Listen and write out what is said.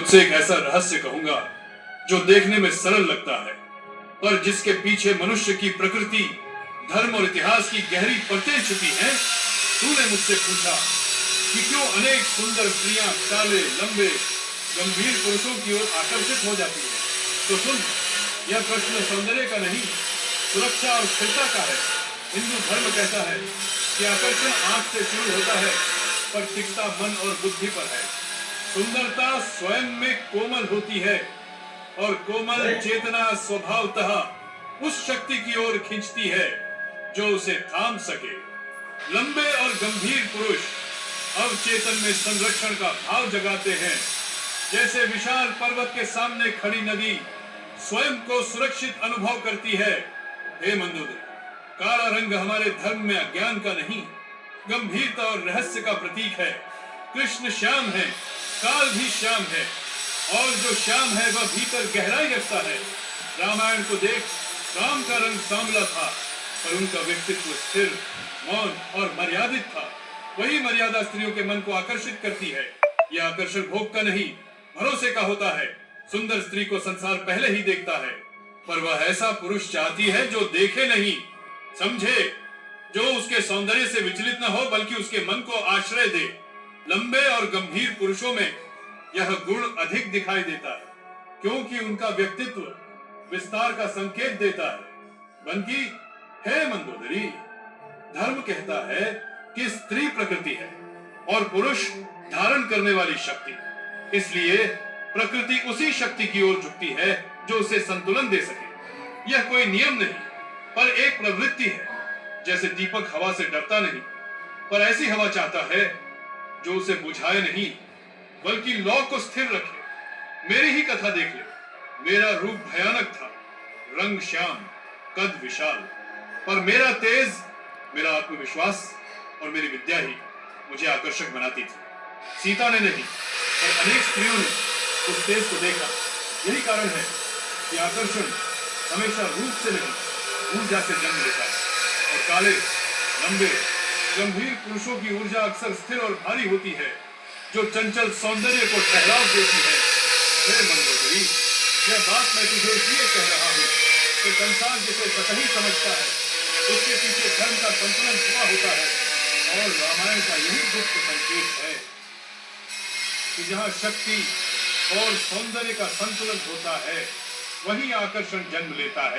तुझसे एक ऐसा रहस्य कहूंगा जो देखने में सरल लगता है, पर जिसके पीछे मनुष्य की प्रकृति, धर्म और इतिहास की गहरी परतें छुपी हैं। तूने मुझसे पूछा कि क्यों अनेक सुंदर स्त्रियां काले, लंबे, गंभीर पुरुषों की ओर आकर्षित हो जाती हैं। तो सुन, यह प्रश्न सौंदर्य का नहीं, सुरक्षा और स्थिरता का है। हिंदू धर्म कहता है कि आकर्षण आंख से शुरू होता है, पर टिकता मन और बुद्धि पर है। सुंदरता स्वयं में कोमल होती है और कोमल चेतना स्वभावतः उस शक्ति की ओर खींचती है जो उसे थाम सके। लंबे और गंभीर पुरुष अवचेतन में संरक्षण का भाव जगाते हैं, जैसे विशाल पर्वत के सामने खड़ी नदी स्वयं को सुरक्षित अनुभव करती है। हे मंदोदरी, काला रंग हमारे धर्म में अज्ञान का नहीं, गंभीरता और रहस्य का प्रतीक है। कृष्ण श्याम है, काल भी श्याम है, और जो श्याम है वह भीतर गहराई रखता है। रामायण को देख, राम का रंग सांवला था, पर उनका व्यक्तित्व स्थिर, मौन और मर्यादित था। वही मर्यादा स्त्रियों के मन को आकर्षित करती है। यह आकर्षण भोग का नहीं, भरोसे का होता है। सुंदर स्त्री को संसार पहले ही देखता है, पर वह ऐसा पुरुष चाहती है जो देखे नहीं, समझे, जो उसके सौंदर्य से विचलित न हो, बल्कि उसके मन को आश्रय दे। लंबे और गंभीर पुरुषों में यह गुण अधिक दिखाई देता है, क्योंकि उनका व्यक्तित्व विस्तार का संकेत देता है। बंकी, हे मंदोदरी, धर्म कहता है कि स्त्री प्रकृति है और पुरुष धारण करने वाली शक्ति। इसलिए प्रकृति उसी शक्ति की ओर झुकती है जो उसे संतुलन दे सके। यह कोई नियम नहीं, पर एक प्रवृत्ति है। जैसे दीपक हवा से डरता नहीं, पर ऐसी हवा चाहता है जो उसे बुझाए नहीं, बल्कि लौ को स्थिर रखे। मेरी ही कथा देख ले। मेरा रूप भयानक था, रंग श्याम, कद विशाल, पर मेरा तेज, मेरा आत्मविश्वास और मेरी विद्या ही मुझे आकर्षक बनाती थी। सीता ने नहीं, पर अनेक स्त्रियों ने उस तेज को देखा। यही कारण है कि आकर्षण हमेशा रूप से नहीं, ऊर्जा से जन्म लेता है। और काले, लंबे, गंभीर पुरुषों की ऊर्जा अक्सर स्थिर और भारी होती है, जो चंचल सौंदर्य को ठहराव देती है। हे मंदोदरी, यह बात मैं तुझे इसलिए कह रहा हूँ कि संसार जिसे सतही समझता है, उसके पीछे धर्म का संतुलन छुपा होता है। और रामायण का यही गुप्त संकेत है कि जहाँ शक्ति और सौंदर्य का संतुलन होता है, वहीं आकर्षण जन्म लेता है।